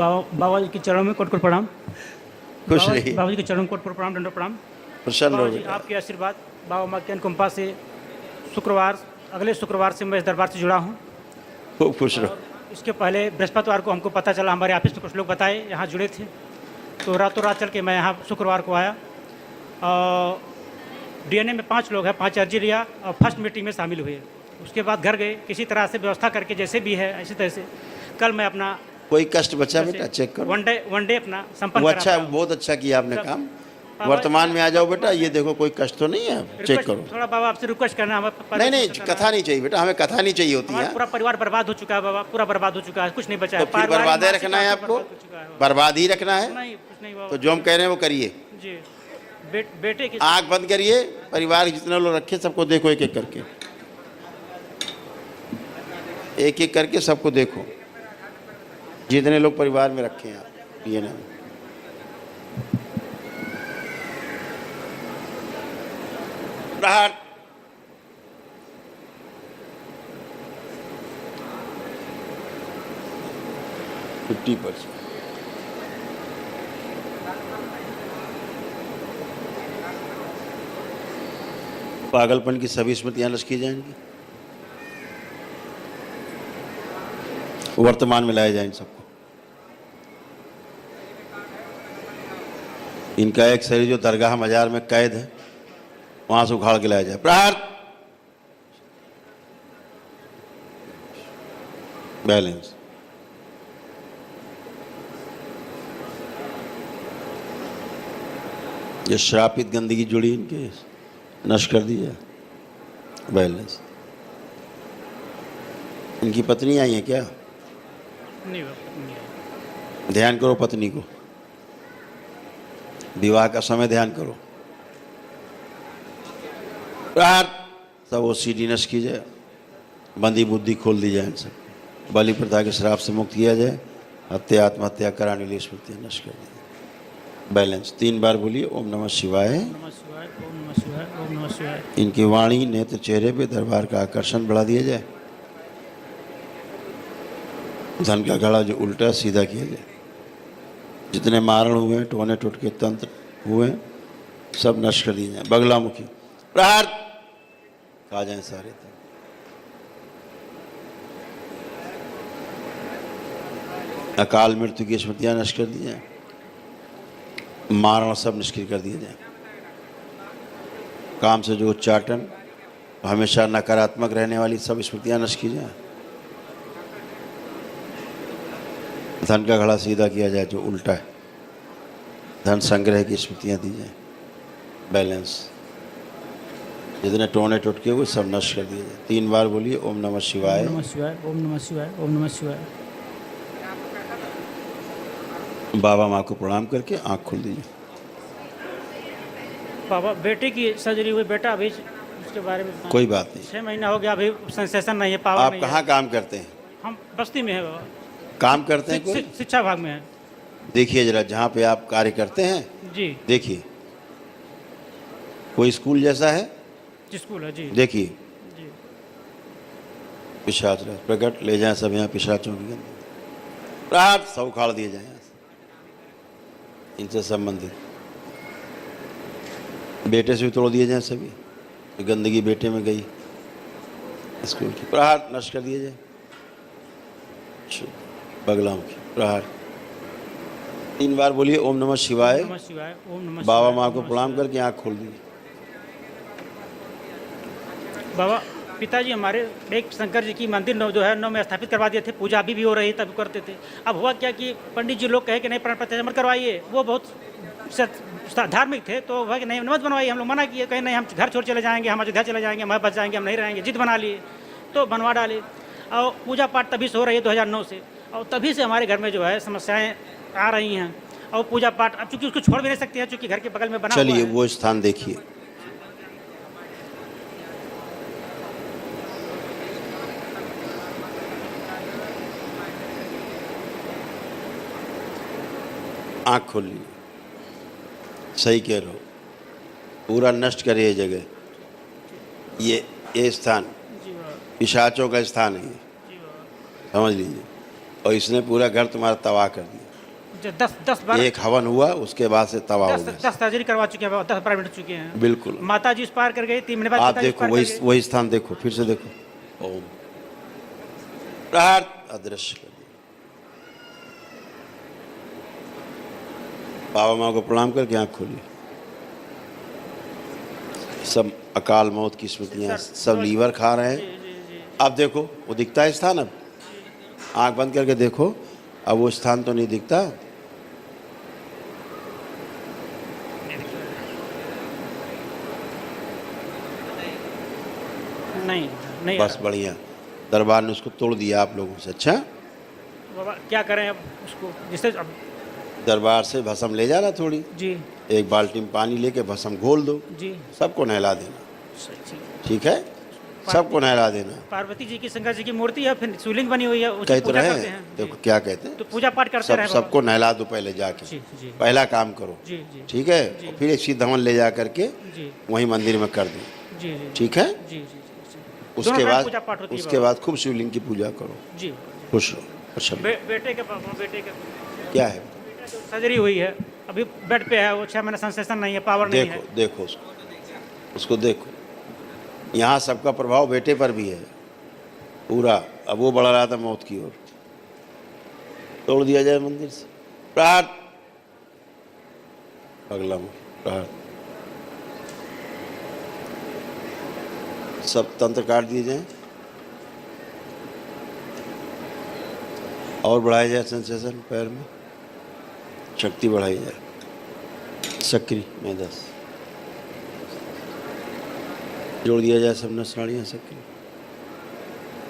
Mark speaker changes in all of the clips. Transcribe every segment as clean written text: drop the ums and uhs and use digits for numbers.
Speaker 1: बाबा जी के चरणों में कोट कोट प्रणाम।
Speaker 2: खुश रहिए,
Speaker 1: बाबा जी के चरणों में कोट कोट प्रणाम, दंडोत प्रणाम।
Speaker 2: प्रसन्न
Speaker 1: बाबा
Speaker 2: हो
Speaker 1: जी
Speaker 2: बेटा।
Speaker 1: आपके आशीर्वाद, बाबा माँ के अनुकंपा से अगले शुक्रवार से मैं इस दरबार से जुड़ा हूँ।
Speaker 2: खूब खुश रहो।
Speaker 1: और इसके पहले बृहस्पतिवार को हमको पता चला, हमारे ऑफिस में कुछ लोग बताए यहाँ जुड़े थे, तो रातों रात चल के मैं यहाँ शुक्रवार को आया। और डीएनए में 5 लोग हैं, 5 अर्जी लिया और फर्स्ट मीटिंग में शामिल हुए। उसके बाद घर गए, किसी तरह से व्यवस्था करके जैसे भी है ऐसे तैसे कल मैं अपना
Speaker 2: कोई कष्ट बचा बेटा, चेक करो।
Speaker 1: वन डे अपना संपन्न
Speaker 2: वो
Speaker 1: करा
Speaker 2: अच्छा,
Speaker 1: पाया।
Speaker 2: बहुत अच्छा किया आपने
Speaker 1: सब-
Speaker 2: काम।
Speaker 1: बाबा-
Speaker 2: वर्तमान में आ जाओ बेटा, ये देखो कोई कष्ट तो नहीं है, चेक
Speaker 1: रिक्वेस्ट-
Speaker 2: करो।
Speaker 1: थोड़ा बाबा आपसे रिक्वेस्ट करना, हमारे
Speaker 2: नहीं नहीं, कथा नहीं चाहिए बेटा, हमें कथा नहीं चाहिए होती
Speaker 1: हमारा
Speaker 2: है।
Speaker 1: पूरा परिवार बर्बाद हो चुका है बाबा, पूरा बर्बाद हो चुका है, कुछ नहीं बचा
Speaker 2: तो
Speaker 1: है।
Speaker 2: फिर
Speaker 1: पारिवारिक
Speaker 2: बर्बादे
Speaker 1: मानसिक
Speaker 2: रखना है
Speaker 1: आर्थिक
Speaker 2: आपको,
Speaker 1: बर्बाद हो चुका है।
Speaker 2: बर्बाद ही रखना है।
Speaker 1: नहीं कुछ नहीं बाबा
Speaker 2: तो जो हम कह रहे हैं वो करिए।
Speaker 1: जी। बेटे की
Speaker 2: आंख बंद करिए, परिवार के जितने लोग रखे सबको देखो, एक एक करके, एक एक करके सबको देखो, जितने लोग परिवार में रखे हैं आप। ये ना प्रहार। 50%। पागलपन की सभी स्मृतियां नष्ट की जाएंगी, वर्तमान में लाए जाएंगे सबको। इनका एक शरीर जो दरगाह मजार में कैद है, वहां से उखाड़ के लाया जाए। प्रहार। बैलेंस। ये श्रापित गंदगी जुड़ी इनके, नष्ट कर दी जाए। बैलेंस। इनकी पत्नी आई है क्या?
Speaker 1: नहीं बाबा, नहीं है।
Speaker 2: ध्यान करो पत्नी को, विवाह का समय ध्यान करो। प्रहार। सब वो सीढ़ी नष्ट की जाए, बंदी बुद्धि खोल दी जाए, इनसे बलि प्रथा के श्राप से मुक्त किया जाए। हत्या आत्महत्या कराने वाली स्मृतियां नष्ट कर दी जाए। बैलेंस। 3 बार बोलिए ओम नमः शिवाय।
Speaker 1: नमः शिवाय, ओम नमः शिवाय, ओम नमः शिवाय।
Speaker 2: इनकी वाणी नेत्र चेहरे पे दरबार का आकर्षण बढ़ा दिया जाए। धन का घड़ा जो उल्टा सीधा किया जाए। जितने मारण हुए हैं, टोने टुटके तंत्र हुए हैं, सब नष्ट कर दिए जाए। बगलामुखी। प्रहार। खा जाए सारे तंत्र। अकाल मृत्यु की स्मृतियां नष्ट कर दी जाए। मारण सब निष्क्रिय कर दिए जाए। काम से जो उच्चाटन, हमेशा नकारात्मक रहने वाली सब स्मृतियां नष्ट की जाए। धन का घड़ा सीधा किया जाए जो उल्टा है। धन संग्रह की स्मृतियां दी जाए। बैलेंस। जितने टोने टुटके हुए सब नष्ट कर दिए जाए। 3 बार बोलिए ओम नमः शिवाय।
Speaker 1: ओम नमः शिवाय, ओम नमः शिवाय, ओम नमः शिवाय।
Speaker 2: बाबा माँ को प्रणाम करके आंख खोल दीजिए।
Speaker 1: बाबा बेटे की सर्जरी हुई, बेटा अभी उसके बारे में
Speaker 2: कोई बात नहीं।
Speaker 1: 6 महीना हो गया, अभी सेंसेशन नहीं है, पावर
Speaker 2: आप
Speaker 1: नहीं
Speaker 2: कहाँ
Speaker 1: है।
Speaker 2: काम करते हैं?
Speaker 1: हम बस्ती में है बाबा,
Speaker 2: काम करते हैं कोई?
Speaker 1: शिक्षा विभाग में है।
Speaker 2: देखिए जरा, जहाँ पे आप कार्य करते हैं
Speaker 1: जी
Speaker 2: देखिए, कोई स्कूल जैसा है?
Speaker 1: स्कूल है। जी
Speaker 2: देखिए,
Speaker 1: जी।
Speaker 2: पिशाच रहे प्रकट, ले जाएं सब यहाँ पिशाचों की गंदगी। प्रहार। सब उखाड़ दिए जाए यहाँ से, इनसे संबंधित। बेटे से भी तोड़ दिए जाए सभी, तो गंदगी बेटे में गई स्कूल की। प्रहार। नष्ट कर दिए जाए। बगलाओं की। प्रहार। 3 बार बोलिए ओम नमः शिवाय।
Speaker 1: नमः शिवाय, ओम नमः
Speaker 2: बाबा
Speaker 1: शिवाय,
Speaker 2: माँ
Speaker 1: ओम
Speaker 2: को
Speaker 1: नमः
Speaker 2: प्रणाम
Speaker 1: शिवाय।
Speaker 2: करके आँख खोल दीजिए।
Speaker 1: बाबा पिताजी हमारे एक शंकर जी की मंदिर जो है 9 में स्थापित करवा दिए थे, पूजा अभी भी हो रही तब करते थे। अब हुआ क्या कि पंडित जी लोग कहे कि नहीं प्राण प्रतिष्ठा मत करवाइए, वो बहुत धार्मिक थे, तो वह कि नहीं मत बनवाइए। हम लोग मना किए, कहीं नहीं हम घर छोड़ चले जाएंगे, हम अयोध्या चले जाएंगे, हम बच जाएंगे, हम नहीं रहेंगे। जिद बना लिए तो बनवा डाले। और पूजा पाठ तभी से हो रही है 2009 से, और तभी से हमारे घर में जो है समस्याएं आ रही हैं। और पूजा पाठ अब चूंकि उसको छोड़ भी नहीं सकते हैं, चूंकि घर के बगल में बना हुआ
Speaker 2: चलिए
Speaker 1: है।
Speaker 2: वो स्थान देखिए। आँख खोल लीजिए। सही कह रहे हो, पूरा नष्ट करे ये जगह, ये स्थान
Speaker 1: जी बाबा,
Speaker 2: पिशाचों का स्थान है ये,
Speaker 1: जी बाबा।
Speaker 2: समझ लीजिए। और इसने पूरा घर तुम्हारा तबाह कर दिया।
Speaker 1: जो 10 बार
Speaker 2: एक हवन हुआ उसके बाद से तबाह हो गया
Speaker 1: 10 सर्जरी करवा चुके हैं, 10 प्राइवेट हो चुके हैं।
Speaker 2: बिल्कुल।
Speaker 1: माता जी उस पार कर गई, 3 महीने बाद
Speaker 2: आप
Speaker 1: पिताजी उस
Speaker 2: देखो
Speaker 1: पार
Speaker 2: वही
Speaker 1: कर गए।
Speaker 2: वही स्थान देखो, फिर से देखो। ओम प्रहार अदृश्य कर दिया। बाबा माँ को प्रणाम करके आंख खोली। सब अकाल मौत की स्मृतियाँ, सब लीवर खा रहे हैं। अब देखो वो दिखता है स्थान, अब आंख बंद करके देखो, अब वो स्थान तो नहीं दिखता।
Speaker 1: नहीं नहीं
Speaker 2: बस बढ़िया, दरबार ने उसको तोड़ दिया आप लोगों से। अच्छा
Speaker 1: बाबा क्या करें अब उसको, जिससे अब
Speaker 2: दरबार से भस्म ले जाना थोड़ी,
Speaker 1: जी
Speaker 2: एक बाल्टी में पानी लेके भस्म घोल दो,
Speaker 1: जी
Speaker 2: सबको नहला देना।
Speaker 1: सच्ची।
Speaker 2: ठीक है, सबको नहला देना।
Speaker 1: पार्वती जी की, शंकर जी की मूर्ति है, फिर शिवलिंग बनी हुई है, उसकी
Speaker 2: कह तो
Speaker 1: पूजा
Speaker 2: रहे
Speaker 1: करते
Speaker 2: हैं,
Speaker 1: हैं।
Speaker 2: देखो
Speaker 1: जी।
Speaker 2: क्या कहते हैं,
Speaker 1: तो पूजा पाठ करते रहे बाबा।
Speaker 2: सबको नहला दो पहले जाके,
Speaker 1: जी जी
Speaker 2: पहला काम करो।
Speaker 1: जी जी
Speaker 2: ठीक है,
Speaker 1: जी।
Speaker 2: और फिर एक सीधवन ले जा करके
Speaker 1: जी
Speaker 2: वहीं मंदिर में कर दो।
Speaker 1: जी जी
Speaker 2: ठीक है,
Speaker 1: जी जी जी।
Speaker 2: उसके
Speaker 1: दोनों टाइम
Speaker 2: बाद
Speaker 1: पूजा पाठ होती है
Speaker 2: उसके
Speaker 1: बाबा।
Speaker 2: बाद खूब शिवलिंग की पूजा करो।
Speaker 1: जी
Speaker 2: खुश रहो। अच्छा
Speaker 1: बेटे के पापा, बेटे के
Speaker 2: क्या है,
Speaker 1: बेटा जो सर्जरी हुई है, अभी बेड पे है वो, 6 महीना सेंसेशन नहीं है, पावर नहीं है।
Speaker 2: देखो देखो उसको देखो, यहाँ सबका प्रभाव बेटे पर भी है पूरा। अब वो बढ़ रहा था मौत की ओर, तोड़ दिया जाए मंदिर से। प्रहार अगला प्रहार, सब तंत्र काट दिए जाए और बढ़ाया जाए सेंसेशन पैर में, शक्ति बढ़ाई जाए। सक्रिय में 10 जोड़ दिया जाए, सब नस नाड़ियाँ सक्रिय।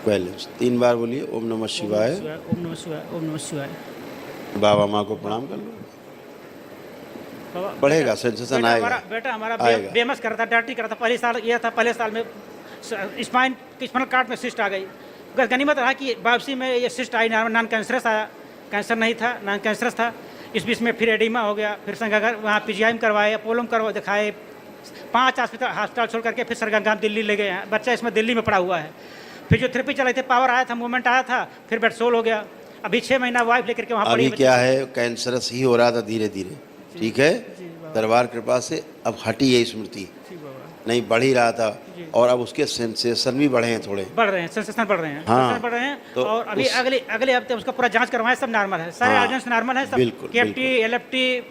Speaker 2: बैलेंस 3 बार बोलिए ओम नमः शिवाय।
Speaker 1: ओम नमः शिवाय, ओम नमः शिवाय।
Speaker 2: बाबा माँ को प्रणाम कर लो,
Speaker 1: बाबा
Speaker 2: बढ़ेगा, सेंसेशन आएगा।
Speaker 1: बेटा हमारा
Speaker 2: आएगा।
Speaker 1: बेमस कर रहा था, डर्टी कर रहा था। पहले साल यह था, पहले साल में स्पाइनल कार्ड में सिस्ट आ गई। गनीमत रहा कि वापसी में ये सिस्ट आई, नॉन कैंसरस आया, कैंसर नहीं था, नॉन कैंसरस था। इस बीच में फिर एडिमा हो गया, फिर संगागर वहाँ पीजीआई में करवाए, अपोलो में करवा दिखाए, 5 हॉस्पिटल छोड़ करके फिर सरगंगा दिल्ली ले गए हैं। बच्चा इसमें दिल्ली में पड़ा हुआ है। फिजियोथेरेपी चलाए थे, पावर आया था, मूवमेंट आया था, फिर बेडसोल हो गया। अभी 6 महीना वाइफ लेकर के वहाँ पड़ी
Speaker 2: अभी
Speaker 1: है।
Speaker 2: क्या है, कैंसरस ही हो रहा था धीरे धीरे। ठीक है, दरबार कृपा से अब हटी है स्मृति,
Speaker 1: जी बाबा,
Speaker 2: नहीं बढ़ ही रहा था,
Speaker 1: जी।
Speaker 2: और अब उसके सेंसेशन भी बढ़े हैं थोड़े।
Speaker 1: बढ़ रहे हैं, सेंसेशन बढ़ रहे हैं,
Speaker 2: हाँ,
Speaker 1: सेंसेशन बढ़ रहे हैं।
Speaker 2: तो
Speaker 1: और अभी
Speaker 2: उस-
Speaker 1: अगले हफ्ते उसका पूरा जांच करवाएं, सब नॉर्मल है, सारे
Speaker 2: हाँ,
Speaker 1: ऑर्गन्स नॉर्मल है, सब
Speaker 2: बिल्कुल,
Speaker 1: केएफटी, एलएफटी,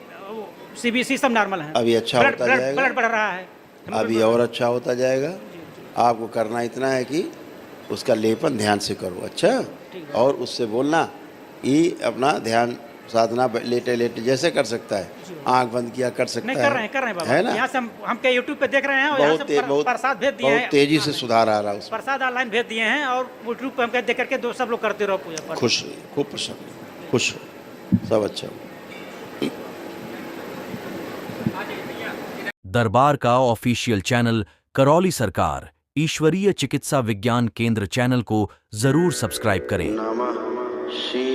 Speaker 1: सीबीसी सब नॉर्मल है।
Speaker 2: अभी अच्छा होता जाएगा।
Speaker 1: ब्लड बढ़ रहा है
Speaker 2: अभी और अच्छा होता जाएगा। आपको करना इतना है कि उसका लेपन ध्यान से करो। अच्छा, और उससे बोलना कि अपना ध्यान साधना लेटे लेटे जैसे कर सकता है, आंख बंद किया कर सकता
Speaker 1: नहीं
Speaker 2: है।
Speaker 1: कर रहे हैं बाबा।
Speaker 2: है ना,
Speaker 1: यहाँ से हम के यूट्यूब पे देख रहे हैं, और यहाँ से प्रसाद भेज दिए
Speaker 2: बहुत
Speaker 1: हैं,
Speaker 2: तेजी से सुधार आ रहा है उसमें।
Speaker 1: प्रसाद ऑनलाइन भेज दिए हैं, और यूट्यूब पे हम देख करके दो सब लोग करते रहो पूजा पाठ।
Speaker 2: खुश रहिए, खूब प्रसन्न, खुश हो, सब अच्छा हो।
Speaker 3: दरबार का ऑफिशियल चैनल करौली सरकार ईश्वरीय चिकित्सा विज्ञान केंद्र चैनल को जरूर सब्सक्राइब करें।
Speaker 2: नमः शिवाय।